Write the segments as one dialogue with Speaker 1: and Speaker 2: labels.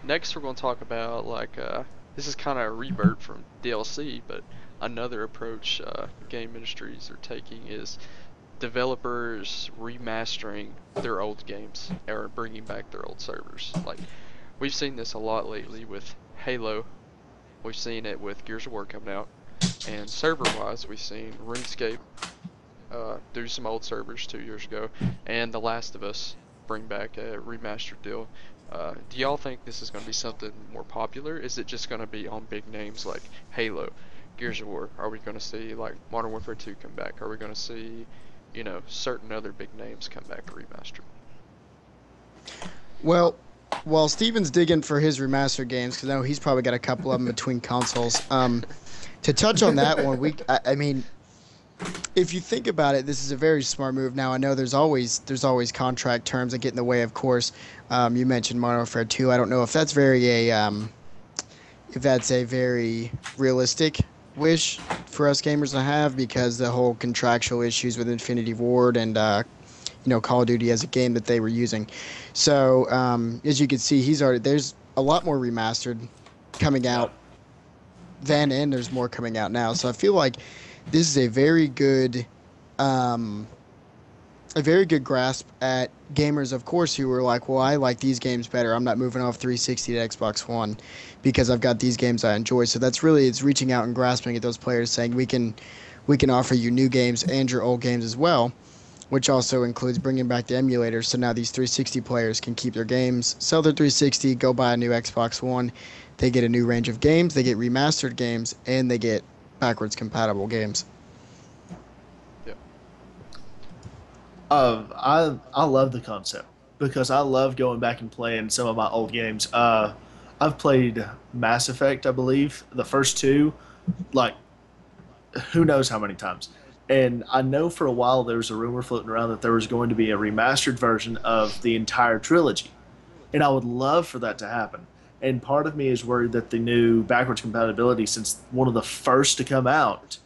Speaker 1: Next we're going to talk about this is kind of a revert from DLC, but another approach game industries are taking is developers remastering their old games or bringing back their old servers. Like we've seen this a lot lately with Halo. We've seen it with Gears of War coming out, and server-wise, we've seen RuneScape do some old servers 2 years ago, and The Last of Us bring back a remastered deal. Do y'all think this is going to be something more popular? Is it just going to be on big names like Halo, Gears of War? Are we going to see like Modern Warfare 2 come back? Are we going to see, certain other big names come back remastered?
Speaker 2: Well, while Steven's digging for his remastered games, because I know he's probably got a couple of them between consoles. To touch on that one, I mean, if you think about it, this is a very smart move. Now I know there's always contract terms that get in the way. Of course, you mentioned Modern Warfare 2. I don't know if that's a very realistic wish for us gamers to have, because the whole contractual issues with Infinity Ward and Call of Duty as a game that they were using. So as you can see, there's a lot more remastered coming out then, and there's more coming out now. So I feel like this is a very good grasp at gamers, of course, who were like, well, I like these games better. I'm not moving off 360 to Xbox One because I've got these games I enjoy. So it's reaching out and grasping at those players, saying we can offer you new games and your old games as well, which also includes bringing back the emulators. So now these 360 players can keep their games, sell their 360, go buy a new Xbox One. They get a new range of games, they get remastered games, and they get backwards compatible games.
Speaker 1: Yeah.
Speaker 3: I love the concept because I love going back and playing some of my old games. I've played Mass Effect, I believe, the first two, like who knows how many times. And I know for a while there was a rumor floating around that there was going to be a remastered version of the entire trilogy. And I would love for that to happen. And part of me is worried that the new backwards compatibility, since one of the first to come out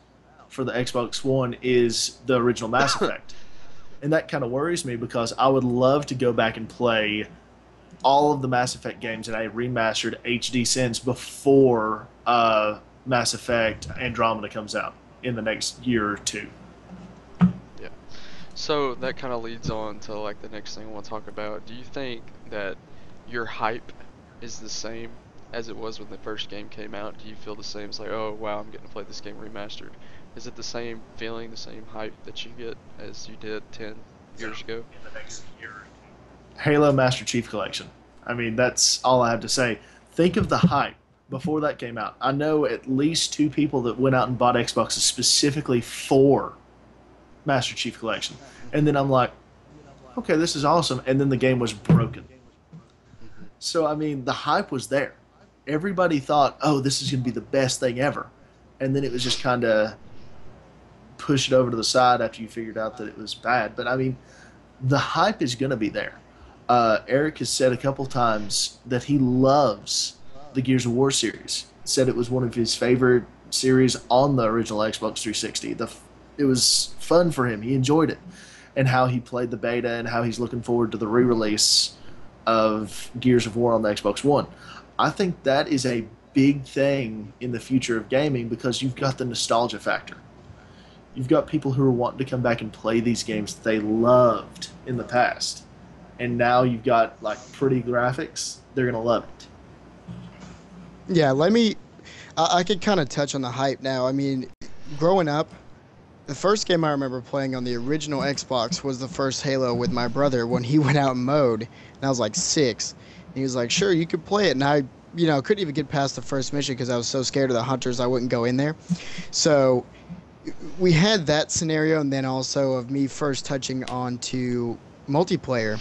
Speaker 3: for the Xbox One is the original Mass Effect. And that kind of worries me because I would love to go back and play all of the Mass Effect games in a remastered HD sense before Mass Effect Andromeda comes out in the next year or two.
Speaker 1: Yeah. So that kind of leads on to like the next thing I want to talk about. Do you think that your hype is the same as it was when the first game came out? Do you feel the same? It's like, oh wow, I'm getting to play this game remastered. Is it the same feeling, the same hype that you get as you did 10 years ago?
Speaker 3: Halo Master Chief Collection. I mean, that's all I have to say. Think of the hype before that came out. I know at least two people that went out and bought Xboxes specifically for Master Chief Collection. And then I'm like, okay, this is awesome. And then the game was broken.
Speaker 1: Hmm.
Speaker 3: So, I mean, the hype was there. Everybody thought, oh, this is going to be the best thing ever. And then it was just kind of pushed over to the side after you figured out that it was bad. But, I mean, the hype is going to be there. Eric has said a couple times that he loves the Gears of War series. Said it was one of his favorite series on the original Xbox 360. It was fun for him. He enjoyed it. And how he played the beta and how he's looking forward to the re-release of Gears of War on the Xbox One. I think that is a big thing in the future of gaming because you've got the nostalgia factor. You've got people who are wanting to come back and play these games that they loved in the past. And now you've got like pretty graphics. They're going to love it.
Speaker 2: Yeah, I could kind of touch on the hype now. I mean, growing up, the first game I remember playing on the original Xbox was the first Halo with my brother when he went out and mowed, and I was like 6. And he was like, sure, you could play it. And I, couldn't even get past the first mission because I was so scared of the hunters I wouldn't go in there. So we had that scenario, and then also of me first touching on to multiplayer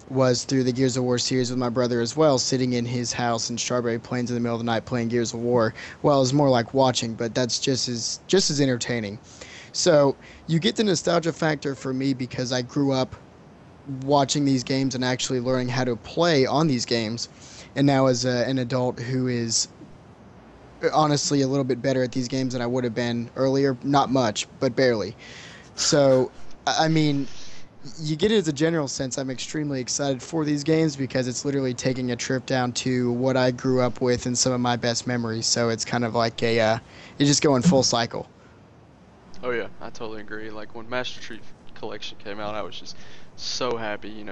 Speaker 2: was through the Gears of War series with my brother as well, sitting in his house in Strawberry Plains in the middle of the night playing Gears of War. Well, it was more like watching, but that's just as entertaining. So you get the nostalgia factor for me because I grew up watching these games and actually learning how to play on these games. And now as an adult who is honestly a little bit better at these games than I would have been earlier, not much, but barely. So, I mean, you get it as a general sense. I'm extremely excited for these games because it's literally taking a trip down to what I grew up with and some of my best memories. So it's kind of like you just go in full cycle.
Speaker 1: Oh yeah, I totally agree. Like when Master Chief Collection came out, I was just so happy,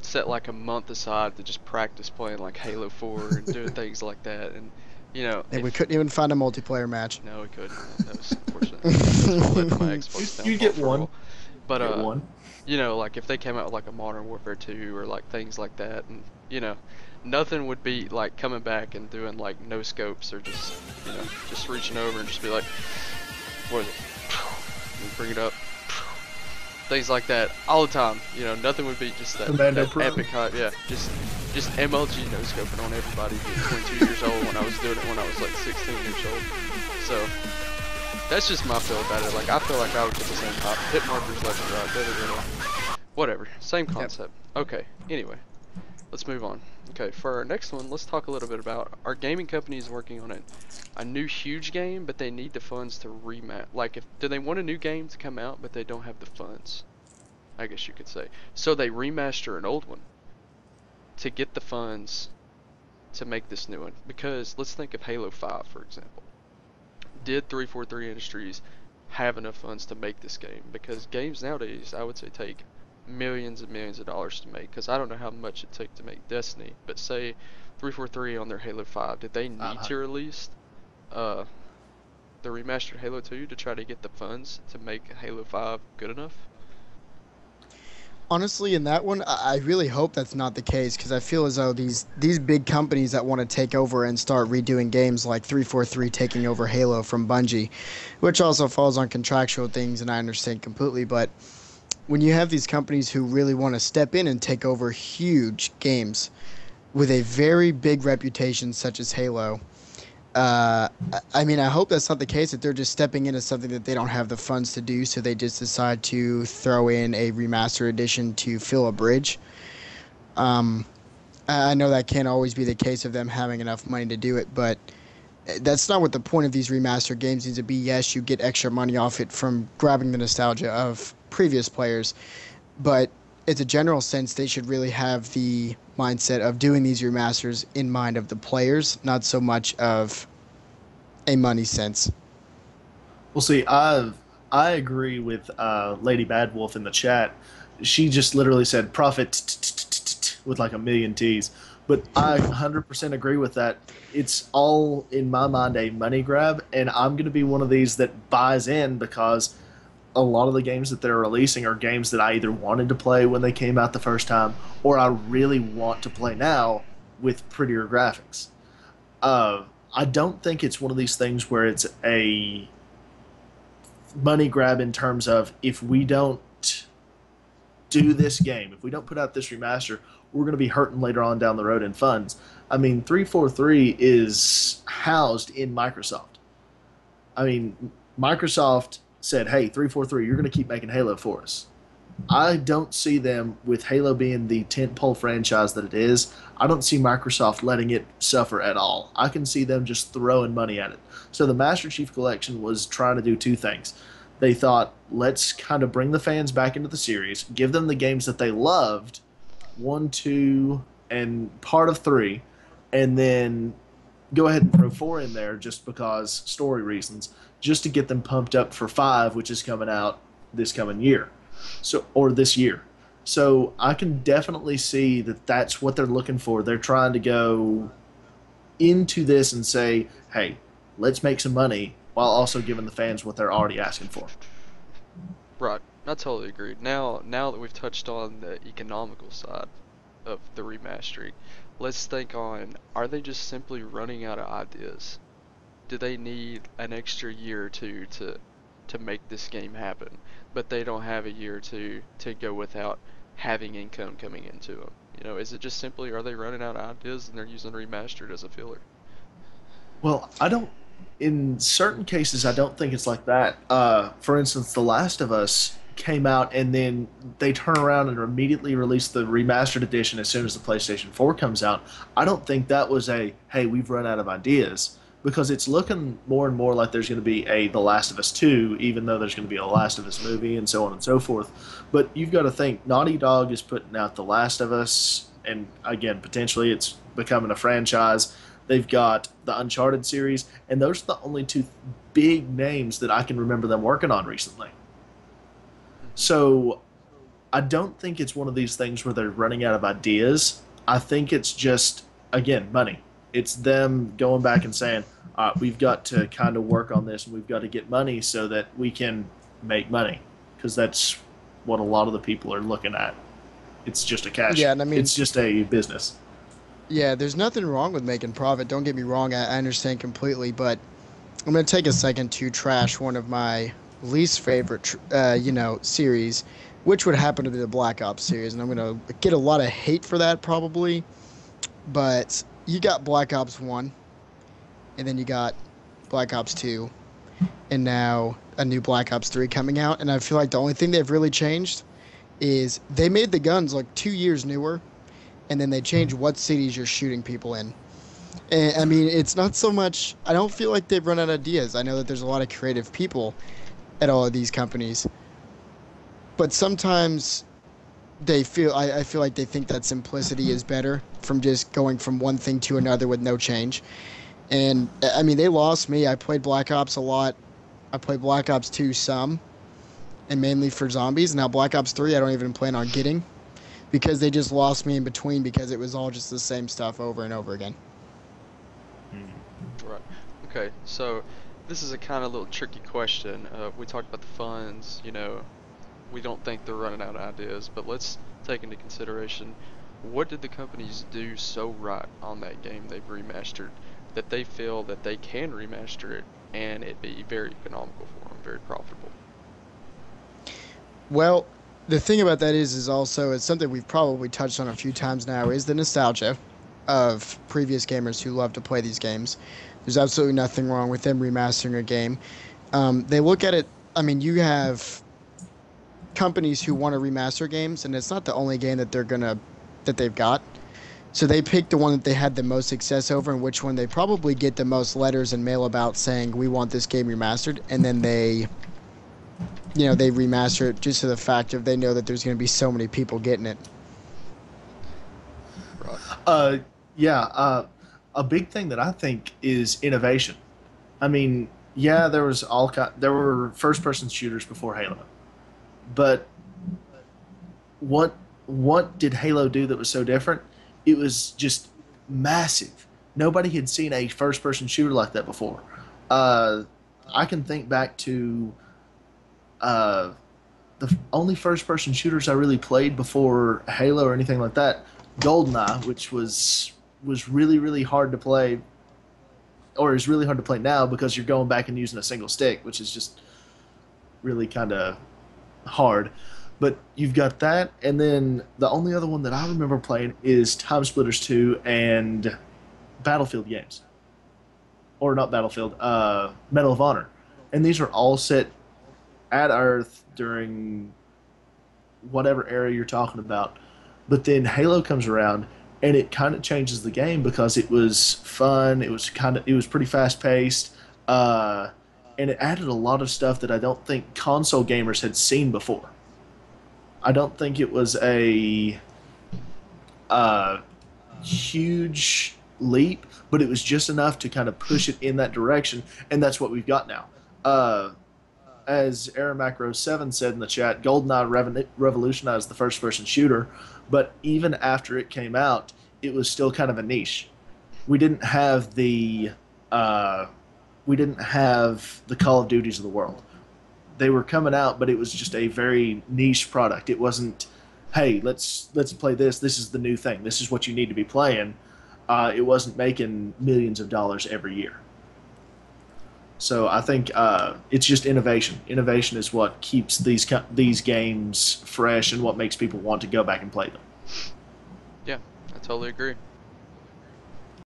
Speaker 1: set like a month aside to just practice playing like Halo 4 and doing things like that. And
Speaker 2: And we
Speaker 1: if
Speaker 2: couldn't even find a multiplayer match.
Speaker 1: no, we couldn't. That was unfortunate. That's what led to my Xbox
Speaker 3: You
Speaker 1: downfall
Speaker 3: get
Speaker 1: for a
Speaker 3: one.
Speaker 1: while. But
Speaker 3: Get one.
Speaker 1: like if they came out with like a Modern Warfare 2 or like things like that, and nothing would be like coming back and doing like no scopes or just reaching over and just be like, what is it? And bring it up. Things like that all the time. Nothing would beat just that,
Speaker 3: Commando
Speaker 1: that
Speaker 3: Pro.
Speaker 1: epic hype. Yeah, just MLG no scoping on everybody at 22 years old when I was doing it when I was like 16 years old. So that's just my feel about it. Like I feel like I would get the same hype. Hit markers left and right. Whatever. Same concept. Okay. Anyway, let's move on. Okay, for our next one, let's talk a little bit about our gaming company is working on a new huge game, but they need the funds to remap. Like, do they want a new game to come out, but they don't have the funds? I guess you could say. So they remaster an old one to get the funds to make this new one. Because let's think of Halo 5, for example. Did 343 Industries have enough funds to make this game? Because games nowadays, I would say, take millions and millions of dollars to make. Because I don't know how much it took to make Destiny, but say 343 on their Halo 5, did they need to release uh, the remastered Halo 2 to try to get the funds to make Halo 5 good enough?
Speaker 2: Honestly, in that one, I really hope that's not the case because I feel as though these big companies that want to take over and start redoing games like 343 taking over Halo from Bungie, which also falls on contractual things, and I understand completely. But when you have these companies who really want to step in and take over huge games with a very big reputation, such as Halo, I mean, I hope that's not the case, that they're just stepping into something that they don't have the funds to do, so they just decide to throw in a remaster edition to fill a bridge. Um, I know that can't always be the case of them having enough money to do it, but that's not what the point of these remastered games needs to be. Yes, you get extra money off it from grabbing the nostalgia of previous players, but it's a general sense they should really have the mindset of doing these remasters in mind of the players, not so much of a money sense.
Speaker 3: Well, see, I agree with Lady Bad Wolf in the chat. She just literally said profit with like a million T's. But I 100% agree with that. It's all, in my mind, a money grab, and I'm going to be one of these that buys in because a lot of the games that they're releasing are games that I either wanted to play when they came out the first time or I really want to play now with prettier graphics. I don't think it's one of these things where it's a money grab in terms of if we don't do this game, if we don't put out this remaster, we're going to be hurting later on down the road in funds. I mean, 343 is housed in Microsoft. I mean, Microsoft said, hey, 343, you're going to keep making Halo for us. I don't see them, with Halo being the tentpole franchise that it is, I don't see Microsoft letting it suffer at all. I can see them just throwing money at it. So the Master Chief Collection was trying to do two things. They thought, let's kind of bring the fans back into the series, give them the games that they loved, 1, 2, and part of 3, and then go ahead and throw 4 in there just because story reasons, just to get them pumped up for 5, which is coming out this coming year. Or this year. So I can definitely see that that's what they're looking for. They're trying to go into this and say, hey, let's make some money while also giving the fans what they're already asking for.
Speaker 1: Right. I totally agree. Now that we've touched on the economical side of the remastering, let's think on, are they just simply running out of ideas? Do they need an extra year or two to make this game happen, but they don't have a year or two to go without having income coming into them? Is it just simply, are they running out of ideas and they're using remastered as a filler?
Speaker 3: Well, I don't. In certain cases, I don't think it's like that. For instance, The Last of Us came out and then they turn around and immediately release the remastered edition as soon as the PlayStation 4 comes out. I don't think that was a, hey, we've run out of ideas. because it's looking more and more like there's going to be a The Last of Us 2, even though there's going to be a Last of Us movie and so on and so forth. But you've got to think Naughty Dog is putting out The Last of Us, and again, potentially it's becoming a franchise. They've got the Uncharted series, and those are the only two big names that I can remember them working on recently. So I don't think it's one of these things where they're running out of ideas. I think it's just, again, money. It's them going back and saying, we've got to kind of work on this and we've got to get money so that we can make money. Because that's what a lot of the people are looking at. It's just a cash.
Speaker 2: Yeah, and I mean,
Speaker 3: it's just a business.
Speaker 2: yeah, there's nothing wrong with making profit. Don't get me wrong. I understand completely, but I'm gonna take a second to trash one of my least favorite, series, which would happen to be the Black Ops series, and I'm gonna get a lot of hate for that probably. But you got Black Ops 1, and then you got Black Ops 2, and now a new Black Ops 3 coming out. And I feel like the only thing they've really changed is they made the guns like 2 years newer, and then they changed what cities you're shooting people in. And I mean, it's not so much, I don't feel like they've run out of ideas. I know that there's a lot of creative people at all of these companies, but sometimes I feel like they think that simplicity is better from just going from one thing to another with no change. And I mean, they lost me. I played Black Ops a lot. I played Black Ops 2 some, and mainly for zombies. Now Black Ops 3 I don't even plan on getting because they just lost me in between because it was all just the same stuff over and over again.
Speaker 1: Right. Okay. So this is a kind of little tricky question. We talked about the funds. We don't think they're running out of ideas, but let's take into consideration what did the companies do so right on that game they've remastered that they feel that they can remaster it and it be very economical for them, very profitable.
Speaker 2: Well, the thing about that is also it's something we've probably touched on a few times now is the nostalgia of previous gamers who love to play these games. There's absolutely nothing wrong with them remastering a game. They look at it. I mean, you have companies who want to remaster games, and it's not the only game that they've got. So they pick the one that they had the most success over, and which one they probably get the most letters and mail about saying we want this game remastered, and then they remaster it just to the fact of they know that there's going to be so many people getting it.
Speaker 1: Right.
Speaker 3: A big thing that I think is innovation. I mean, yeah, there were first person shooters before Halo, but what did Halo do that was so different? It was just massive. Nobody had seen a first person shooter like that before. I can think back to the only first person shooters I really played before Halo or anything like that. GoldenEye, which was really really hard to play, or is really hard to play now because you're going back and using a single stick, which is just really kind of hard. But you've got that, and then the only other one that I remember playing is Time Splitters 2 and Battlefield games. Or not Battlefield, Medal of Honor. And these are all set at Earth during whatever era you're talking about. But then Halo comes around, and it kind of changes the game because it was fun, it was pretty fast paced, and it added a lot of stuff that I don't think console gamers had seen before. I don't think it was a huge leap, but it was just enough to kind of push it in that direction, and that's what we've got now. As Aaron Macro 7 said in the chat, GoldenEye revolutionized the first-person shooter, but even after it came out, it was still kind of a niche. We didn't have the Call of Duties of the world. They were coming out, but it was just a very niche product. It wasn't, hey, let's play this. This is the new thing. This is what you need to be playing. It wasn't making millions of dollars every year. So I think it's just innovation. Innovation is what keeps these games fresh and what makes people want to go back and play them.
Speaker 1: Yeah, I totally agree.